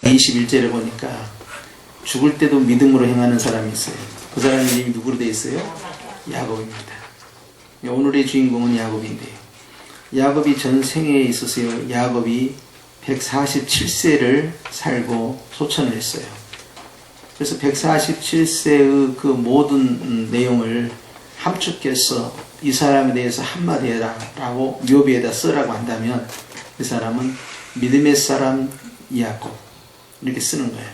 21절에 보니까 죽을 때도 믿음으로 행하는 사람이 있어요. 그 사람의 이름이 누구로 되어 있어요? 야곱입니다. 오늘의 주인공은 야곱인데요. 야곱이 전생에 있어서요, 야곱이 147세를 살고 소천을 했어요. 그래서 147세의 그 모든 내용을 함축해서 이 사람에 대해서 한마디 해라 라고 묘비에다 쓰라고 한다면 그 사람은 믿음의 사람 야곱 이렇게 쓰는 거예요.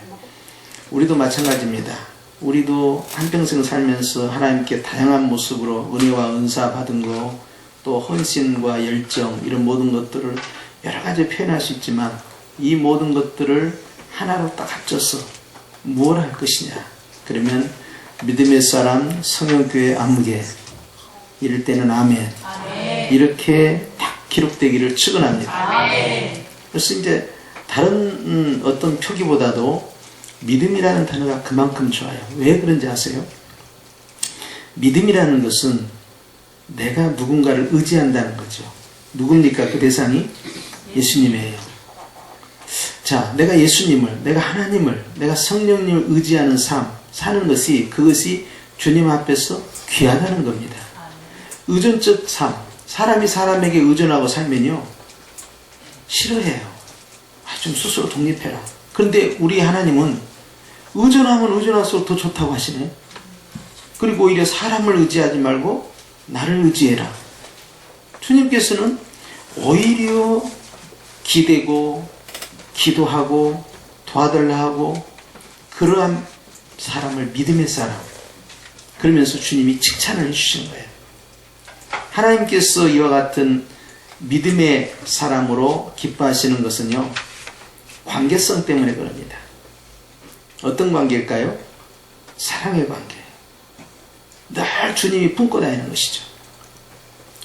우리도 마찬가지입니다. 우리도 한평생 살면서 하나님께 다양한 모습으로 은혜와 은사 받은 거, 또 헌신과 열정, 이런 모든 것들을 여러 가지 표현할 수 있지만 이 모든 것들을 하나로 딱 합쳐서 무엇을 할 것이냐, 그러면 믿음의 사람 성형교회 안무개, 이럴 때는 아멘, 이렇게 딱 기록되기를 축원합니다. 그래서 이제 다른 어떤 표기보다도 믿음이라는 단어가 그만큼 좋아요. 왜 그런지 아세요? 믿음이라는 것은 내가 누군가를 의지한다는 거죠. 누굽니까? 그 대상이 예수님이에요. 자, 내가 예수님을, 내가 하나님을, 내가 성령님을 의지하는 삶, 사는 것이, 그것이 주님 앞에서 귀하다는 겁니다. 의존적 삶, 사람이 사람에게 의존하고 살면요, 싫어해요. 좀 스스로 독립해라. 그런데 우리 하나님은 의존하면 의존할수록 더 좋다고 하시네. 그리고 오히려 사람을 의지하지 말고 나를 의지해라. 주님께서는 오히려 기대고 기도하고 도와달라 하고 그러한 사람을 믿음의 사람, 그러면서 주님이 칭찬을 해주신 거예요. 하나님께서 이와 같은 믿음의 사람으로 기뻐하시는 것은요, 관계성 때문에 그럽니다. 어떤 관계일까요? 사랑의 관계. 늘 주님이 품고 다니는 것이죠.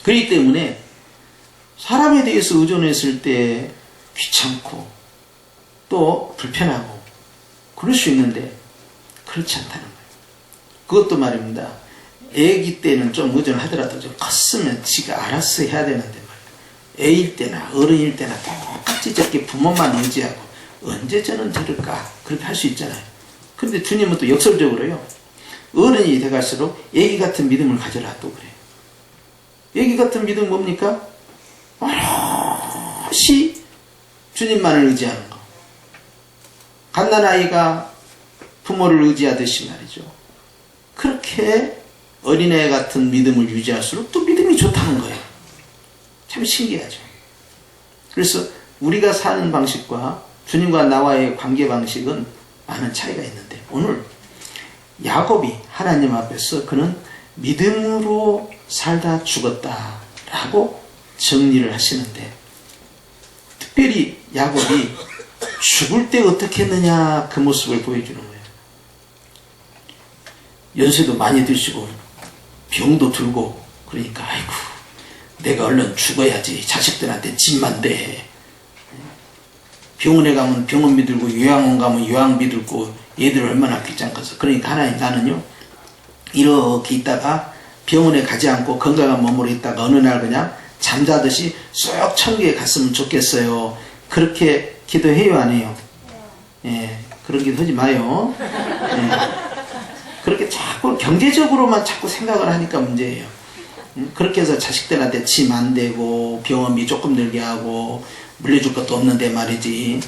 그렇기 때문에 사람에 대해서 의존했을 때 귀찮고 또 불편하고 그럴 수 있는데 그렇지 않다는 거예요. 그것도 말입니다. 애기 때는 좀 의존하더라도 좀 컸으면 지가 알아서 해야 되는데 말이에요. 애일 때나 어른일 때나 똑같이 저렇게 부모만 의지하고 언제 저는 저럴까 그렇게 할 수 있잖아요. 그런데 주님은 또 역설적으로요, 어른이 돼갈수록 애기 같은 믿음을 가져라 또 그래요. 애기 같은 믿음 뭡니까? 오롯이 주님만을 의지하는 거. 갓난아이가 부모를 의지하듯이 말이죠. 그렇게 어린애 같은 믿음을 유지할수록 또 믿음이 좋다는 거예요. 참 신기하죠. 그래서 우리가 사는 방식과 주님과 나와의 관계 방식은 많은 차이가 있는데, 오늘 야곱이 하나님 앞에서 그는 믿음으로 살다 죽었다라고 정리를 하시는데, 특별히 야곱이 죽을 때 어떻게 했느냐 그 모습을 보여주는 거예요. 연세도 많이 드시고 병도 들고 그러니까 아이고 내가 얼른 죽어야지, 자식들한테 짐만 돼. 병원에 가면 병원비 들고 요양원 가면 요양비 들고 얘들 얼마나 귀찮겠어. 그러니까 하나님, 나는요 이렇게 있다가 병원에 가지 않고 건강한 몸으로 있다가 어느 날 그냥 잠자듯이 쏙 천국에 갔으면 좋겠어요. 그렇게 기도해요, 안 해요? 예, 그런 기도 하지 마요. 예. 그렇게 자꾸 경제적으로만 자꾸 생각을 하니까 문제예요. 그렇게 해서 자식들한테 짐 안 되고 병원비 조금 들게 하고 물려줄 것도 없는데 말이지,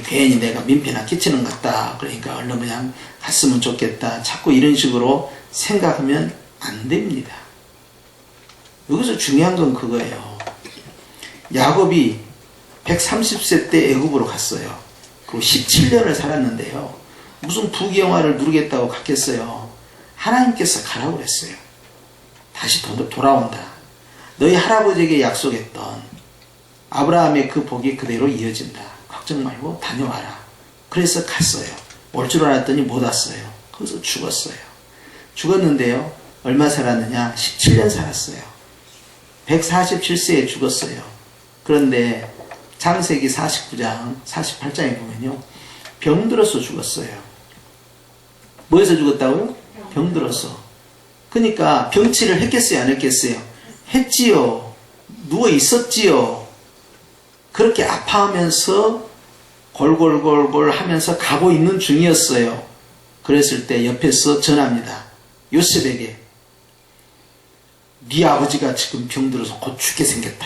괜히 내가 민폐나 끼치는 것 같다, 그러니까 얼른 그냥 갔으면 좋겠다, 자꾸 이런 식으로 생각하면 안 됩니다. 여기서 중요한 건 그거예요. 야곱이 130세 때 애굽으로 갔어요. 그리고 17년을 살았는데요, 무슨 부귀영화를 누리겠다고 갔겠어요. 하나님께서 가라고 그랬어요. 다시 돌아온다. 너희 할아버지에게 약속했던 아브라함의 그 복이 그대로 이어진다. 걱정 말고 다녀와라. 그래서 갔어요. 올 줄 알았더니 못 왔어요. 거기서 죽었어요. 죽었는데요, 얼마 살았느냐? 17년 살았어요. 147세에 죽었어요. 그런데 창세기 49장 48장에 보면요, 병들어서 죽었어요. 뭐에서 죽었다고요? 병들어서. 그러니까 병치를 했겠어요, 안 했겠어요? 했지요. 누워 있었지요. 그렇게 아파하면서 골골골골 하면서 가고 있는 중이었어요. 그랬을 때 옆에서 전합니다. 요셉에게 네 아버지가 지금 병들어서 곧 죽게 생겼다.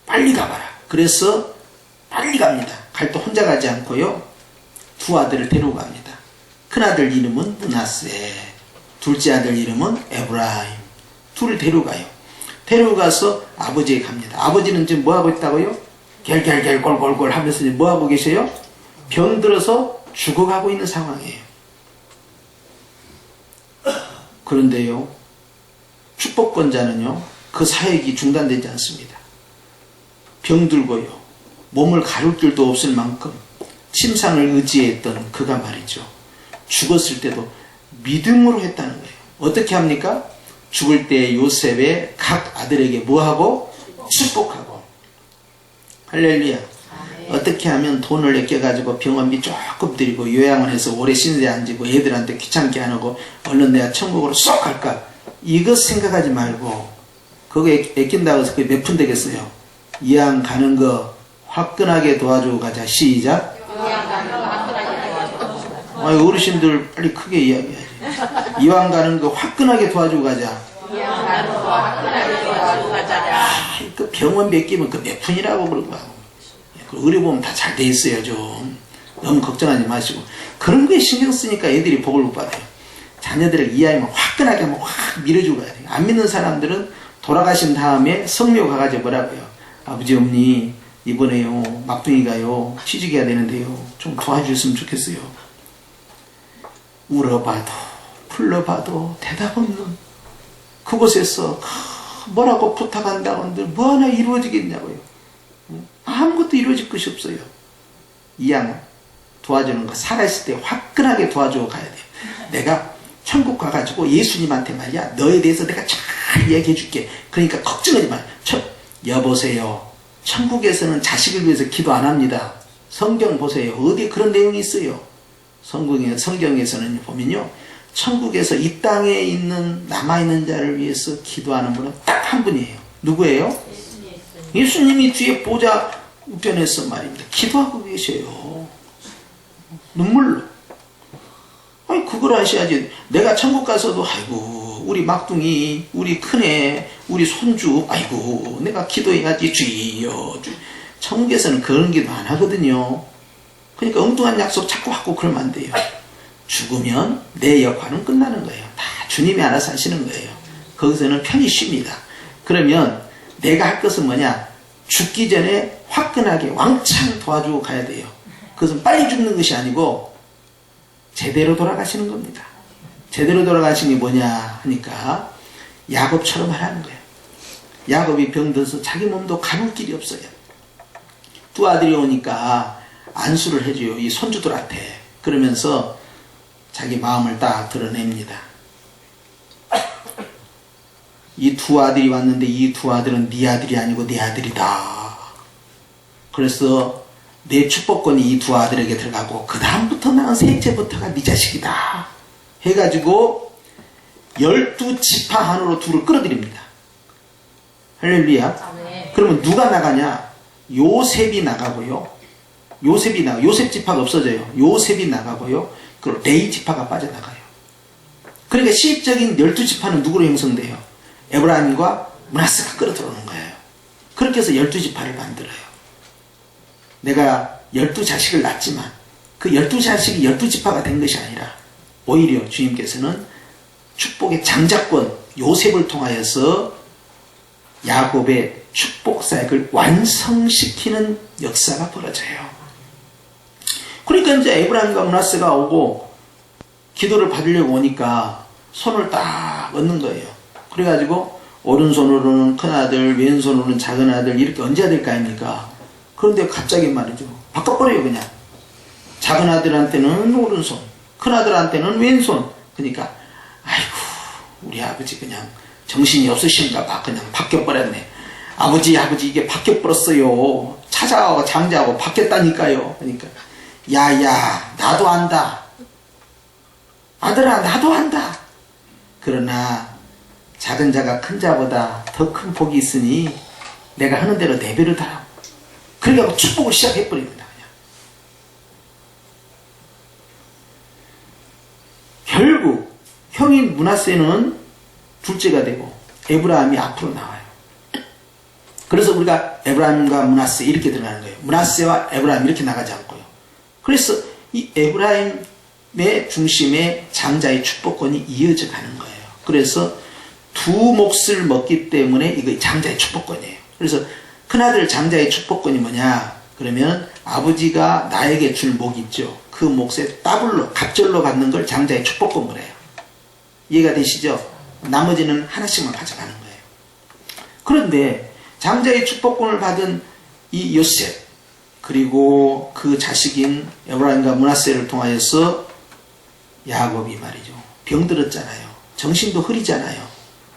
빨리 가봐라. 그래서 빨리 갑니다. 갈 때 혼자 가지 않고요. 두 아들을 데리고 갑니다. 큰아들 이름은 므낫세, 둘째 아들 이름은 에브라임. 둘을 데리고 가요. 데리고 가서 아버지에게 갑니다. 아버지는 지금 뭐하고 있다고요? 갤갤갤 골골골 하면서 뭐하고 계세요? 병들어서 죽어가고 있는 상황이에요. 그런데요, 축복권자는요, 그 사역이 중단되지 않습니다. 병들고요, 몸을 가릴 길도 없을 만큼 침상을 의지했던 그가 말이죠. 죽었을 때도 믿음으로 했다는 거예요. 어떻게 합니까? 죽을 때 요셉의 각 아들에게 뭐하고? 축복하고. 할렐루야. 어떻게 하면 돈을 아껴가지고 병원비 조금 드리고 요양원에서 오래 신세 안 지고 애들한테 귀찮게 안 하고 얼른 내가 천국으로 쏙 갈까? 이것 생각하지 말고, 그거 아낀다고 해서 그게 몇 푼 되겠어요? 이왕 가는 거 화끈하게 도와주고 가자. 시작. 아유, 어르신들 빨리 크게 이야기해야지. 이왕 가는 거 화끈하게 도와주고 가자. 그 병원 맡기면 그 몇 푼이라고 그러고 하고. 의료보험 다 잘 돼 있어요. 좀 너무 걱정하지 마시고. 그런 거에 신경 쓰니까 애들이 복을 못 받아요. 자녀들을 이해하면 화끈하게 한번 확 밀어주고 가야 돼요. 안 믿는 사람들은 돌아가신 다음에 성묘 가가지고 뭐라고요? 아버지 어머니 이번에요 막둥이가요 취직해야 되는데요 좀 도와주셨으면 좋겠어요. 울어봐도 불러봐도 대답 없는 그곳에서 뭐라고 부탁한다고 한들 뭐 하나 이루어지겠냐고요. 아무것도 이루어질 것이 없어요. 이 양 도와주는 거 살아있을 때 화끈하게 도와주고 가야 돼요. 내가 천국 가가지고 예수님한테 말이야, 너에 대해서 내가 잘 이야기해 줄게. 그러니까 걱정하지 마. 여보세요, 천국에서는 자식을 위해서 기도 안 합니다. 성경 보세요. 어디에 그런 내용이 있어요? 성경에서는 보면요, 천국에서 이 땅에 있는 남아있는 자를 위해서 기도하는 분은 딱 한 분이에요. 누구예요? 예수님이 뒤에 보좌 우편에서 말입니다. 기도하고 계셔요. 눈물로. 아니, 그걸 하셔야지. 내가 천국 가서도 아이고 우리 막둥이, 우리 큰애, 우리 손주, 아이고 내가 기도해야지 주여. 천국에서는 그런 기도 안 하거든요. 그러니까 엉뚱한 약속 자꾸 하고 그러면 안 돼요. 죽으면 내 역할은 끝나는 거예요. 다 주님이 알아서 하시는 거예요. 거기서는 편히 쉽니다. 그러면 내가 할 것은 뭐냐? 죽기 전에 화끈하게 왕창 도와주고 가야 돼요. 그것은 빨리 죽는 것이 아니고 제대로 돌아가시는 겁니다. 제대로 돌아가시는 게 뭐냐 하니까 야곱처럼 하라는 거예요. 야곱이 병들어서 자기 몸도 가눌 길이 없어요. 두 아들이 오니까 안수를 해줘요. 이 손주들한테. 그러면서 자기 마음을 딱 드러냅니다. 이 두 아들이 왔는데 이 두 아들은 네 아들이 아니고 내 아들이다. 그래서 내 축복권이 이 두 아들에게 들어가고 그 다음부터 나는 셋째부터가 네 자식이다 해가지고 12지파 안으로 둘을 끌어들입니다. 할렐루야. 그러면 누가 나가냐? 요셉이 나가고요. 요셉 지파가 없어져요. 요셉이 나가고요. 그리고 레위 지파가 빠져나가요. 그러니까 시적인 12지파는 누구로 형성돼요? 에브라임과 므낫세가 끌어들어오는 거예요. 그렇게 해서 12지파를 만들어요. 내가 12자식을 낳았지만 그 12자식이 12지파가 된 것이 아니라 오히려 주님께서는 축복의 장자권 요셉을 통하여서 야곱의 축복 사역을 완성시키는 역사가 벌어져요. 그러니까 이제 에브라임과 므낫세가 오고 기도를 받으려고 오니까 손을 딱 얻는 거예요. 그래가지고 오른손으로는 큰아들, 왼손으로는 작은아들 이렇게 얹어야 될 거 아닙니까? 그런데 갑자기 말이죠. 바꿔버려요 그냥. 작은아들한테는 오른손, 큰아들한테는 왼손. 그러니까 아이고 우리 아버지 그냥 정신이 없으신가 봐. 그냥 바뀌어버렸네. 아버지 이게 바뀌어버렸어요. 차자하고 장자하고 바뀌었다니까요. 그러니까 야야 나도 안다. 아들아 나도 안다. 그러나 작은 자가 큰 자보다 더 큰 복이 있으니 내가 하는 대로 내버려 둬라. 그러니까 축복을 시작해버립니다. 그냥. 결국 형인 므낫세는 둘째가 되고 에브라임이 앞으로 나와요. 그래서 우리가 에브라임과 므낫세 이렇게 들어가는 거예요. 므낫세와 에브라임 이렇게 나가지 않고요. 그래서 이 에브라임의 중심에 장자의 축복권이 이어져 가는 거예요. 그래서 두 몫을 먹기 때문에 이거 장자의 축복권이에요. 그래서 큰아들 장자의 축복권이 뭐냐? 그러면 아버지가 나에게 줄 목 있죠. 그 몫에 더블로 갑절로 받는 걸 장자의 축복권을 해요. 이해가 되시죠? 나머지는 하나씩만 가져가는 거예요. 그런데 장자의 축복권을 받은 이 요셉 그리고 그 자식인 에브라임과 므낫세를 통하여서 야곱이 말이죠. 병들었잖아요. 정신도 흐리잖아요.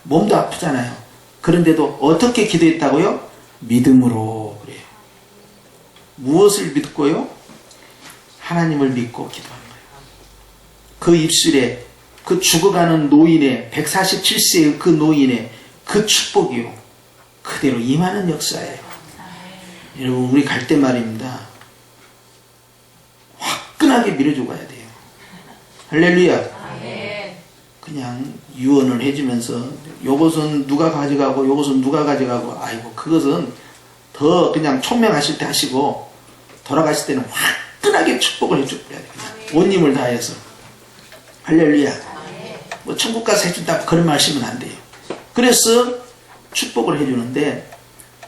몸도 아프잖아요. 그런데도 어떻게 기도했다고요? 믿음으로 그래요. 무엇을 믿고요? 하나님을 믿고 기도한 거예요. 그 입술에 그 죽어가는 노인의 147세의 그 노인의 그 축복이요. 그대로 임하는 역사예요. 여러분 우리 갈 때 말입니다. 화끈하게 밀어주고 가야 돼요. 할렐루야. 그냥 유언을 해주면서 요것은 누가 가져가고 요것은 누가 가져가고 아이고 그것은 더 그냥 총명하실 때 하시고 돌아가실 때는 화끈하게 축복을 해줘야 돼요. 온 힘을 다해서. 할렐루야. 뭐 천국 가서 해준다 그런 말 하시면 안 돼요. 그래서 축복을 해주는데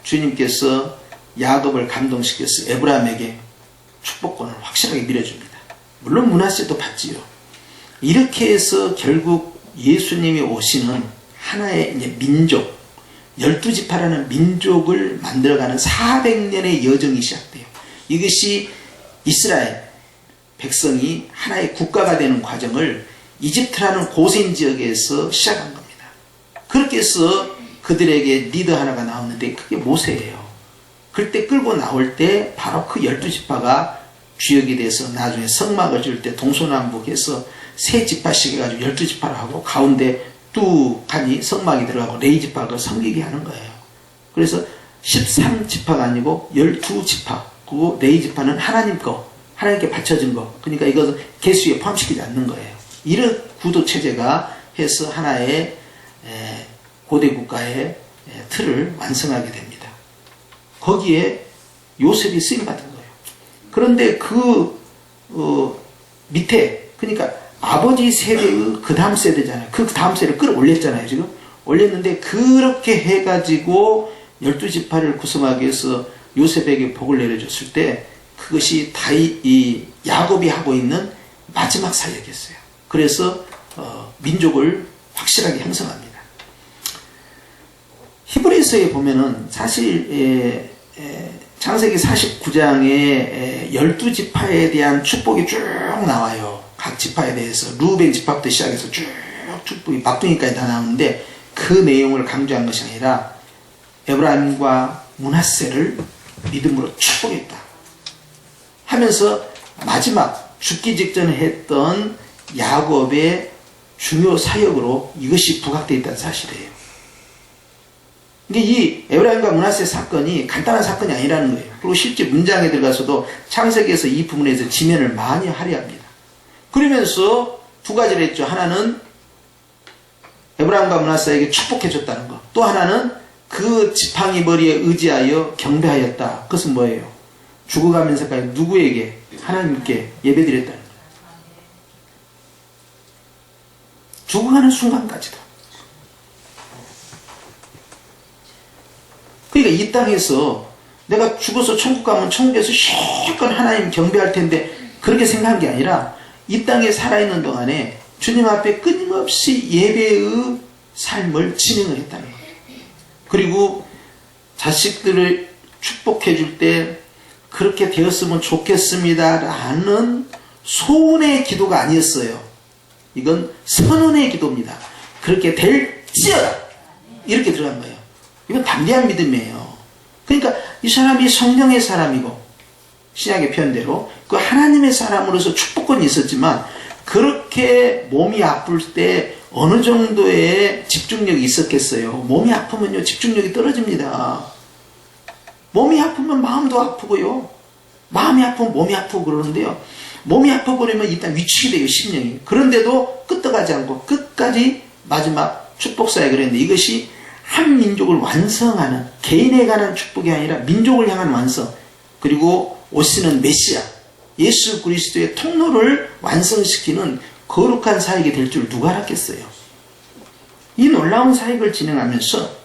주님께서 야곱을 감동시켜서 에브라임에게 축복권을 확실하게 밀어줍니다. 물론 므낫세도 받지요. 이렇게 해서 결국 예수님이 오시는 하나의 이제 민족, 12지파라는 민족을 만들어가는 400년의 여정이 시작돼요. 이것이 이스라엘 백성이 하나의 국가가 되는 과정을 이집트라는 고센 지역에서 시작한 겁니다. 그렇게 해서 그들에게 리더 하나가 나오는데 그게 모세예요. 그때 끌고 나올 때 바로 그 12지파가 주역이 돼서 나중에 성막을 지을 때 동서남북에서 세 지파씩 해가지고 12지파를 하고 가운데 뚜간이 성막이 들어가고 레위지파가 섬기게 하는 거예요. 그래서 13지파가 아니고 12지파 그리고 레위지파는 하나님 거 하나님께 바쳐진 거 그러니까 이것은 개수에 포함시키지 않는 거예요. 이런 구도체제가 해서 하나의 고대 국가의 틀을 완성하게 됩니다. 거기에 요셉이 쓰임받은 거예요. 그런데 그 밑에 그러니까 아버지 세대의 그 다음 세대잖아요. 그 다음 세대를 끌어올렸잖아요. 지금 올렸는데 그렇게 해가지고 12지파를 구성하기 위해서 요셉에게 복을 내려줬을 때 그것이 이 야곱이 하고 있는 마지막 사역이었어요. 그래서 민족을 확실하게 형성합니다. 히브리서에 보면은 사실 창세기 49장에 12지파에 대한 축복이 쭉 나와요. 각 지파에 대해서 루벤 지파부터 시작해서 쭉 축복이 막둥이까지 다 나오는데 그 내용을 강조한 것이 아니라 에브라임과 므낫세를 믿음으로 축복했다 하면서 마지막 죽기 직전에 했던 야곱의 중요 사역으로 이것이 부각되어 있다는 사실이에요. 근데 이 에브라임과 므낫세 사건이 간단한 사건이 아니라는 거예요. 그리고 실제 문장에 들어가서도 창세기에서 이 부분에서 지면을 많이 할애합니다. 그러면서 두 가지를 했죠. 하나는 에브라임과 므낫세에게 축복해줬다는 것. 또 하나는 그 지팡이 머리에 의지하여 경배하였다. 그것은 뭐예요? 죽어가면서까지 누구에게? 하나님께 예배드렸다는 거예요. 죽어가는 순간까지도. 그러니까 이 땅에서 내가 죽어서 천국 가면 천국에서 실컷 하나님 경배할 텐데 그렇게 생각한 게 아니라 이 땅에 살아있는 동안에 주님 앞에 끊임없이 예배의 삶을 진행을 했다는 거예요. 그리고 자식들을 축복해 줄 때 그렇게 되었으면 좋겠습니다라는 소원의 기도가 아니었어요. 이건 선언의 기도입니다. 그렇게 될지어다 이렇게 들어간 거예요. 이건 담대한 믿음이에요. 그러니까 이 사람이 성령의 사람이고 신약의 표현대로 그 하나님의 사람으로서 축복권이 있었지만 그렇게 몸이 아플 때 어느 정도의 집중력이 있었겠어요. 몸이 아프면요 집중력이 떨어집니다. 몸이 아프면 마음도 아프고요. 마음이 아프면 몸이 아프고 그러는데요. 몸이 아파버리면 일단 위축이 돼요, 심령이. 그런데도 끄떡하지 않고 끝까지 마지막 축복사역을 했는데, 이것이 한 민족을 완성하는, 개인에 관한 축복이 아니라 민족을 향한 완성, 그리고 오시는 메시아 예수 그리스도의 통로를 완성시키는 거룩한 사역이 될 줄 누가 알았겠어요. 이 놀라운 사역을 진행하면서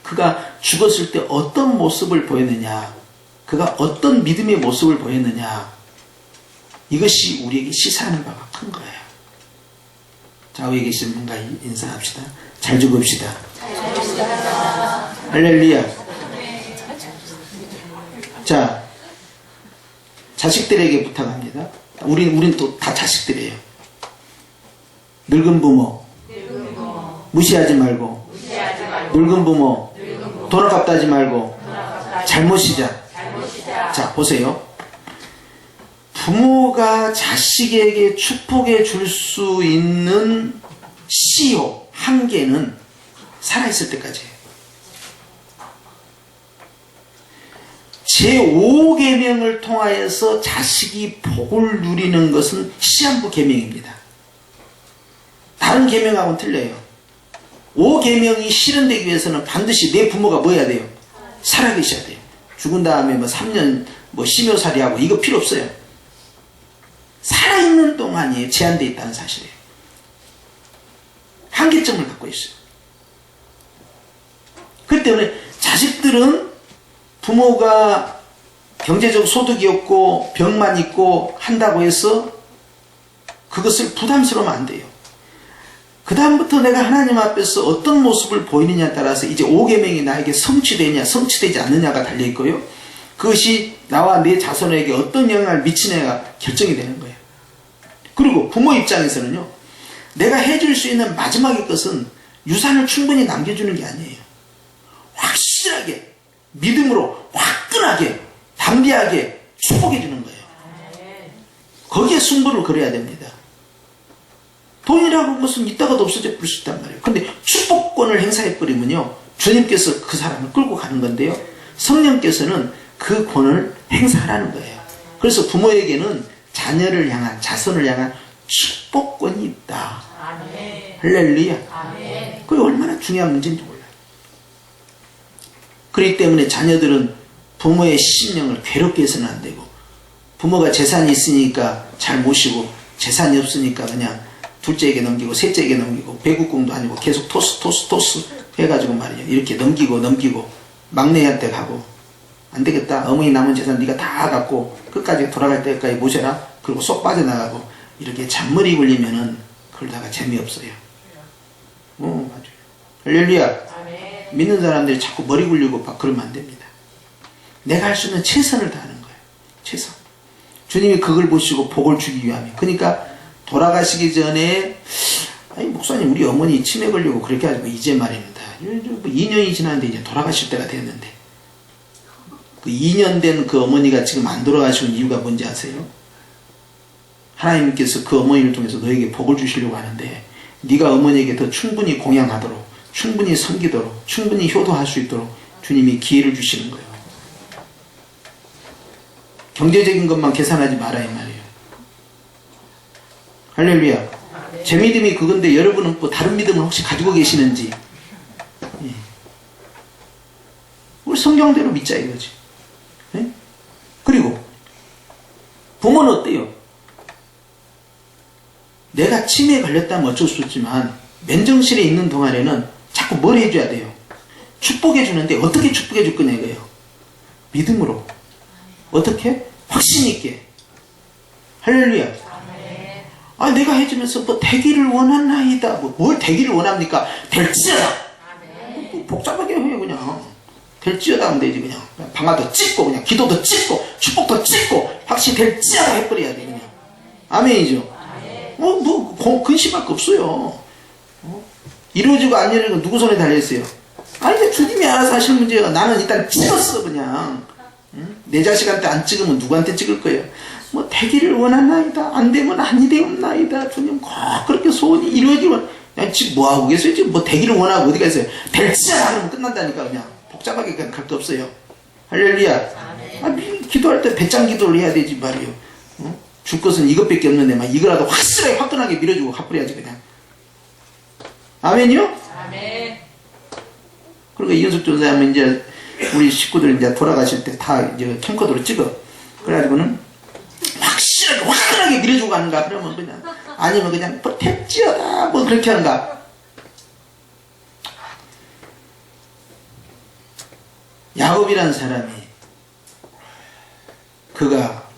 그가 죽었을 때 어떤 모습을 보였느냐, 그가 어떤 믿음의 모습을 보였느냐, 이것이 우리에게 시사하는 바가 큰 거예요. 좌우에 계신 분과 인사합시다. 잘 죽읍시다. 할렐루야. 자, 자식들에게 부탁합니다. 우린 또 다 자식들이에요. 늙은 부모 무시하지 말고, 늙은 부모 돈 아깝다 하지 말고 잘 모시자. 자, 보세요. 부모가 자식에게 축복해 줄 수 있는 시효, 한계는 살아있을 때까지예요. 제5계명을 통하여서 자식이 복을 누리는 것은 시한부 계명입니다. 다른 계명하고는 틀려요. 5계명이 실현되기 위해서는 반드시 내 부모가 뭐 해야 돼요? 살아계셔야 돼요. 죽은 다음에 뭐 3년 심효살이하고 이거 필요 없어요. 살아있는 동안이 제한되어 있다는 사실이에요. 한계점을 갖고 있어요. 그렇기 때문에 자식들은 부모가 경제적 소득이 없고 병만 있고 한다고 해서 그것을 부담스러우면 안 돼요. 그 다음부터 내가 하나님 앞에서 어떤 모습을 보이느냐에 따라서 이제 5계명이 나에게 성취되냐 성취되지 않느냐가 달려있고요. 그것이 나와 내 자손에게 어떤 영향을 미치느냐가 결정이 되는 거예요. 그리고 부모 입장에서는요, 내가 해줄 수 있는 마지막의 것은 유산을 충분히 남겨주는 게 아니에요. 확실하게 믿음으로 화끈하게 담대하게 축복해 주는 거예요. 거기에 승부를 걸어야 됩니다. 돈이라고 것은 있다가도 없어져 버릴 수 있단 말이에요. 근데 축복권을 행사해버리면요, 주님께서 그 사람을 끌고 가는 건데요, 성령께서는 그 권을 행사하라는 거예요. 그래서 부모에게는 자녀를 향한, 자손을 향한 축복권이 있다. 아멘. 할렐루야. 아멘. 그게 얼마나 중요한 문제인지 몰라요. 그렇기 때문에 자녀들은 부모의 심령을 괴롭게 해서는 안 되고, 부모가 재산이 있으니까 잘 모시고 재산이 없으니까 그냥 둘째에게 넘기고 셋째에게 넘기고 배국공도 아니고 계속 토스 해가지고 말이에요. 이렇게 넘기고 막내한테 가고, 안 되겠다, 어머니 남은 재산 네가 다 갖고 끝까지 돌아갈 때까지 모셔라. 그리고 쏙 빠져나가고 이렇게 잔머리 굴리면은 그러다가 재미없어요. 맞아요. 할렐루야. 믿는 사람들이 자꾸 머리 굴리고 막 그러면 안 됩니다. 내가 할 수 있는 최선을 다하는 거예요. 최선. 주님이 그걸 보시고 복을 주기 위함이에요. 그러니까 돌아가시기 전에, 아니 목사님 우리 어머니 치매 걸리고 그렇게 하지고 이제 말입니다. 2년이 지났는데 이제 돌아가실 때가 됐는데, 그 2년 된 그 어머니가 지금 안 돌아가시는 이유가 뭔지 아세요? 하나님께서 그 어머니를 통해서 너에게 복을 주시려고 하는데, 네가 어머니에게 더 충분히 공양하도록, 충분히 섬기도록, 충분히 효도할 수 있도록 주님이 기회를 주시는 거예요. 경제적인 것만 계산하지 마라 이 말이에요. 할렐루야. 제 믿음이 그건데 여러분은 뭐 다른 믿음을 혹시 가지고 계시는지, 우리 성경대로 믿자 이거지. 네? 그리고 부모는 어때요? 내가 치매에 걸렸다면 어쩔 수 없지만 맨정신에 있는 동안에는 자꾸 뭘 해줘야 돼요? 축복해 주는데 어떻게 축복해 줄 거냐 이거예요. 믿음으로. 어떻게? 확신 있게. 할렐루야. 아, 내가 해주면서 뭐 되기를 원하나이다. 뭘 되기를 원합니까? 될지어다. 뭐 복잡하게 해 그냥. 될지어다 하면 되지 그냥. 방아도 찍고 그냥 기도도 찍고 축복도 찍고 확실히 될지어다 해버려야 돼 그냥. 아멘이죠. 근심할 거 없어요. 이루어지고 안 이루어지고 누구 손에 달려있어요? 아니 주님이 알아서 하실 문제야. 나는 일단 찍었어 그냥. 내 자식한테 안 찍으면 누구한테 찍을 거예요? 뭐 되기를 원하나이다. 안 되면 아니 되옵나이다. 주님 꼭 그렇게 소원이 이루어지면, 그냥 지금 뭐하고 계세요? 지금 뭐 되기를 원하고 어디 가있어요? 될지어다 그러면 끝난다니까. 그냥 복잡하게 그냥 갈 거 없어요. 할렐루야. 기도할 때 배짱 기도를 해야 되지 말이요. 줄 것은 이것밖에 없는데 막 이거라도 확실하게 화끈하게 밀어주고 갚아야지 그냥. 아멘이요? 아멘. 그러니까 이현숙 전사님은 이제 우리 식구들 이제 돌아가실 때 다 이제 캠코더로 찍어. 그래가지고는 확실하게 화끈하게 밀어주고 가는가. 그러면 그냥 아니면 그냥 뭐 택지어다 뭐 그렇게 하는가. 야곱이라는 사람이 그가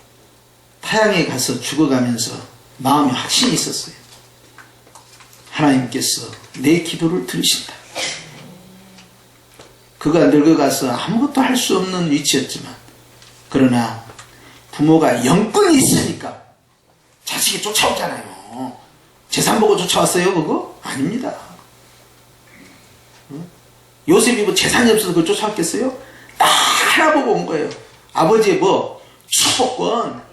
타향에 가서 죽어가면서 마음에 확신이 있었어요. 하나님께서 내 기도를 들으신다. 그가 늙어가서 아무것도 할 수 없는 위치였지만 그러나 부모가 영권이 있으니까 자식이 쫓아오잖아요. 재산 보고 쫓아왔어요 그거? 아닙니다. 요셉이 뭐 재산이 없어서 그걸 쫓아왔겠어요? 딱 하나 보고 온 거예요. 아버지의 뭐 축복권.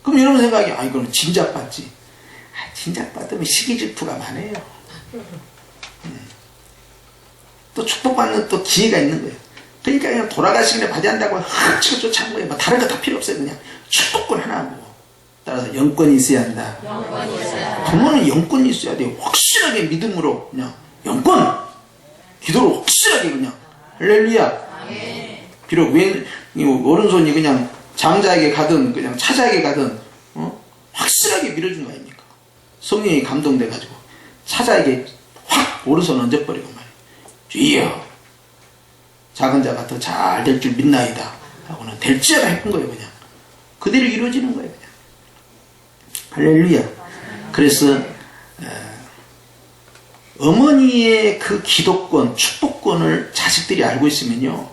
그럼 여러분 생각이 이거는 진작 받지. 진작 받으면 시기질투가 많아요. 또 축복받는 또 기회가 있는 거예요. 그러니까 그냥 돌아가시길래 받아한다고 흑 치고 쫓아온 거예요. 뭐 다른 거 다 필요 없어요. 그냥 축복권 하나 하고. 따라서 영권이 있어야 한다. 영권이 있어야 한다. 부모는 영권이 있어야 돼요. 확실하게 믿음으로 그냥 영권! 기도로 확실하게 그냥 할렐루야. 비록 오른손이 그냥 장자에게 가든 그냥 차자에게 가든 확실하게 밀어준 거 아닙니까? 성령이 감동돼가지고 차자에게 확 오른손 얹어버리고 말이에요. 주여 작은 자가 더 잘 될 줄 믿나이다 하고는 될지어다 했던 거예요. 그냥 그대로 이루어지는 거예요. 그냥 할렐루야. 그래서 어머니의 그 기도권, 축복권을 자식들이 알고 있으면요,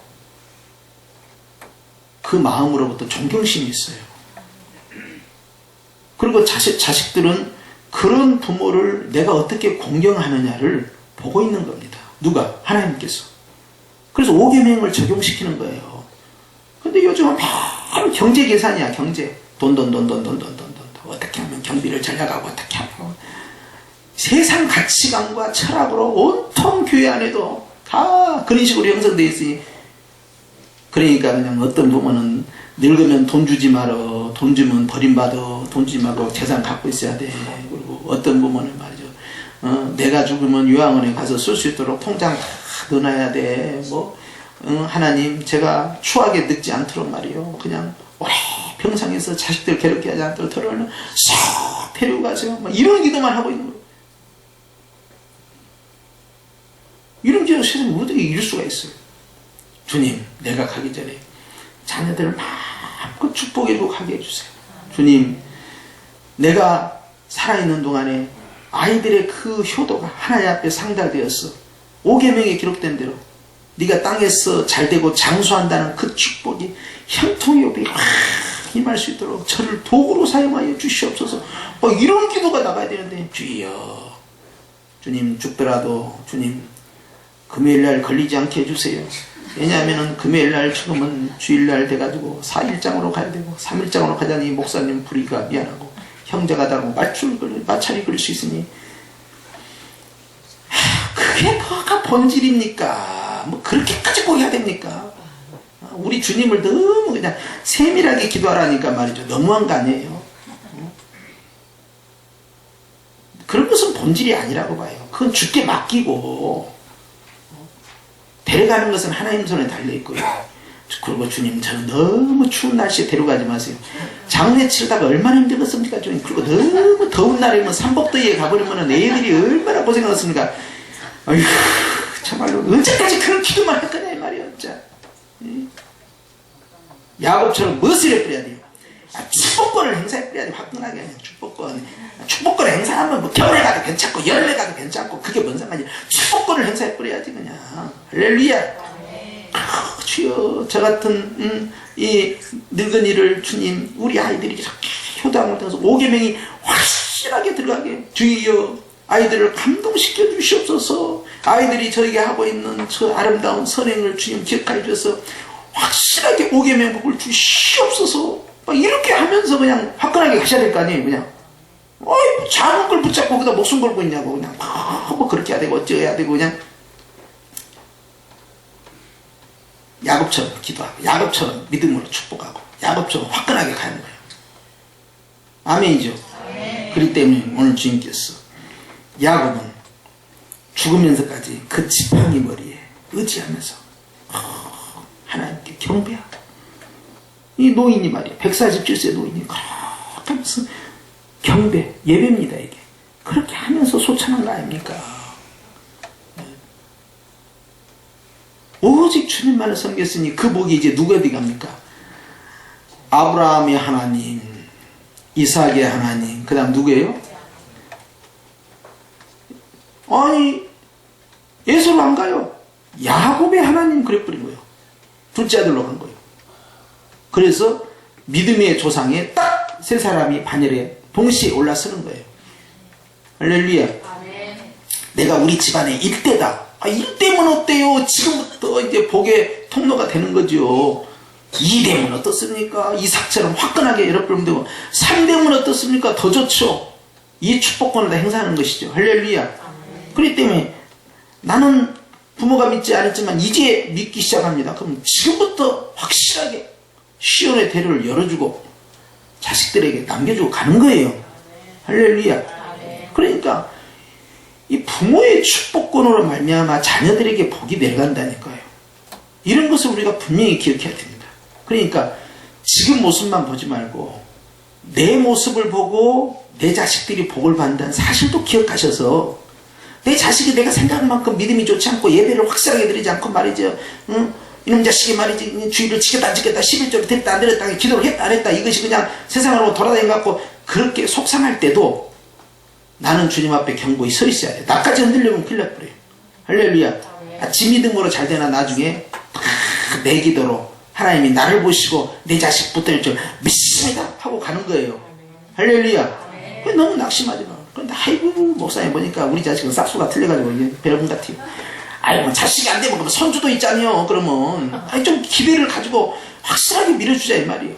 그 마음으로부터 존경심이 있어요. 그리고 자식들은 그런 부모를 내가 어떻게 공경하느냐를 보고 있는 겁니다. 누가? 하나님께서. 그래서 5계명을 적용시키는 거예요. 근데 요즘은 바로 경제 계산이야. 경제. 돈. 어떻게 하면 경비를 절약하고 어떻게 하고. 세상 가치관과 철학으로 온통 교회 안에도 다 그런 식으로 형성되어 있으니, 그러니까 그냥 어떤 부모는 늙으면 돈 주지 말어, 돈 주면 버림받아, 돈 주지 말고 재산 갖고 있어야 돼. 그리고 어떤 부모는 말이죠, 내가 죽으면 요양원에 가서 쓸 수 있도록 통장 다 넣어놔야 돼. 뭐 하나님 제가 추하게 늙지 않도록 말이요, 그냥 오래 평상에서 자식들 괴롭게 하지 않도록 털어는 쏙 데리고 가세요. 막 이런 기도만 하고 있는 거예요. 이런 기도 세상에 어떻게 이룰 수가 있어요? 주님, 내가 가기 전에 자녀들을 마음껏 축복해주고 가게 해주세요. 주님, 내가 살아있는 동안에 아이들의 그 효도가 하나님 앞에 상달되었어. 5계명에 기록된 대로 네가 땅에서 잘되고 장수한다는 그 축복이 형통이 없이 임할 수 있도록 저를 도구로 사용하여 주시옵소서. 이런 기도가 나가야 되는데, 주여, 주님 죽더라도 주님 금요일날 걸리지 않게 해주세요. 왜냐하면 금요일날 죽으면 주일날 돼가지고 4일장으로 가야 되고, 3일장으로 가자니 목사님 부리가 미안하고 형제가 다르고 마찰이 걸릴 수 있으니, 그게 뭐가 본질입니까? 뭐 그렇게까지 꼭 해야 됩니까? 우리 주님을 너무 그냥 세밀하게 기도하라니까 말이죠. 너무한 거 아니에요? 그런 것은 본질이 아니라고 봐요. 그건 주께 맡기고, 데려가는 것은 하나님 손에 달려있고요. 그리고 주님, 저는 너무 추운 날씨에 데려가지 마세요. 장례 치르다가 얼마나 힘들었습니까, 주님? 그리고 너무 더운 날이면 삼복더위에 가버리면 애들이 얼마나 고생하겠습니까? 아휴, 정말로 언제까지 그런 기도만 할 거냐 이 말이야, 진짜. 야곱처럼 무엇을 해버려야 돼요? 축복권을 행사해버려야 돼요. 화끈하게 그냥 축복권을 행사하면 뭐 겨울에 가도 괜찮고 여름에 가도 괜찮고, 그게 뭔 상관이야. 축복권을 행사해버려야지 그냥. 할렐루야. 주여, 저 같은 이 늙은이를 주님, 우리 아이들이 이렇게 효도하고 못해서 5계명이 확실하게 들어가게 주여, 아이들을 감동시켜 주시옵소서. 아이들이 저에게 하고 있는 저 아름다운 선행을 주님 기억하여 주셔서 확실하게 5계명 복을 주시옵소서. 이렇게 하면서 그냥 화끈하게 가셔야 될 거 아니에요. 그냥 작은 걸 붙잡고 그다 목숨 걸고 있냐고. 그냥 뭐 그렇게 해야 되고 어찌해야 되고, 그냥 야곱처럼 기도하고, 야곱처럼 믿음으로 축복하고, 야곱처럼 화끈하게 가는 거예요. 아멘이죠. 그렇기 때문에 오늘 주님께서 야곱은 죽으면서까지 그 지팡이 머리에 의지하면서 하나님께 경배하고, 이 노인이 말이야, 147세 노인이 그렇게 하면서 경배, 예배입니다. 이게 그렇게 하면서 소천한 거 아닙니까? 오직 주님만을 섬겼으니 그 복이 이제 누구에게 갑니까? 아브라함의 하나님, 이삭의 하나님, 그 다음 누구예요? 아니, 예수로 안 가요. 야곱의 하나님 그래버린 거예요. 둘째 아들로 간 거예요. 그래서 믿음의 조상에 딱 세 사람이 반열에 동시에 올라서는 거예요. 할렐루야. 내가 우리 집안의 일대다. 일대면 어때요? 지금부터 이제 복의 통로가 되는 거죠. 2대면 어떻습니까? 이삭처럼 화끈하게 여러분 되고, 3대면 어떻습니까? 더 좋죠. 이 축복권을 다 행사하는 것이죠. 할렐루야. 그렇기 때문에 나는 부모가 믿지 않았지만 이제 믿기 시작합니다. 그럼 지금부터 확실하게 시온의 대로를 열어주고 자식들에게 남겨주고 가는 거예요. 할렐루야. 그러니까 이 부모의 축복권으로 말미암아 자녀들에게 복이 내려간다니까요. 이런 것을 우리가 분명히 기억해야 됩니다. 그러니까 지금 모습만 보지 말고 내 모습을 보고 내 자식들이 복을 받는다는 사실도 기억하셔서, 내 자식이 내가 생각한 만큼 믿음이 좋지 않고 예배를 확실하게 드리지 않고 말이죠, 이놈 자식이 말이지 주의를 지켰다 안 지켰다, 11조를 드렸다 안 드렸다, 기도를 했다 안 했다, 이것이 그냥 세상으로 돌아다니갖고 그렇게 속상할 때도 나는 주님 앞에 경고히 서 있어야 돼. 나까지 흔들려면 큰일 날 거예요. 할렐루야. 지 믿음으로 잘 되나 나중에 내 기도로 하나님이 나를 보시고 내 자식 붙들 줄 믿습니다 하고 가는 거예요. 할렐루야. 너무 낙심하지 마. 그런데 아이고 목사님 보니까 우리 자식은 싹수가 틀려가지고 배려분 같아요. 아이고 자식이 안 되면 그러면 손주도 있잖아요. 그러면 좀 기대를 가지고 확실하게 밀어주자 이 말이에요.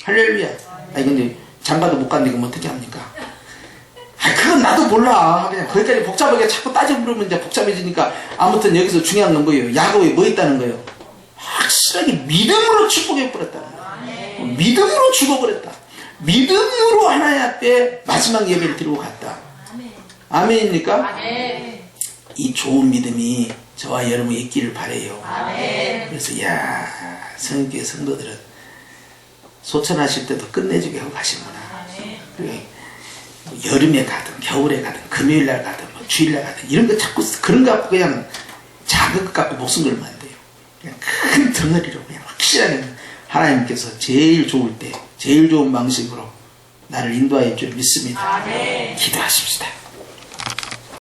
할렐루야. 근데 장가도 못 갔는데 그럼 어떻게 합니까? 그건 나도 몰라. 그냥 거기까지 복잡하게 자꾸 따져 물으면 이제 복잡해지니까. 아무튼 여기서 중요한 건 뭐예요? 야곱이 뭐 있다는 거예요? 확실하게 믿음으로 축복해버렸다는 거예요. 믿음으로 죽어버렸다. 믿음으로 하나님 앞에 마지막 예배를 드리고 갔다. 아멘입니까? 이 좋은 믿음이 저와 여러분이 있기를 바라요. 그래서 성교회 성도들은 소천하실 때도 끝내주게 하고 가시구나. 여름에 가든 겨울에 가든 금요일날 가든 주일날 가든 이런 거 자꾸 그런 거 갖고 그냥 작은 것 갖고 목숨 걸면 안 돼요. 그냥 큰 덩어리로 그냥 확실하게 하나님께서 제일 좋을 때 제일 좋은 방식으로 나를 인도하여 줄 믿습니다. 기도하십시다.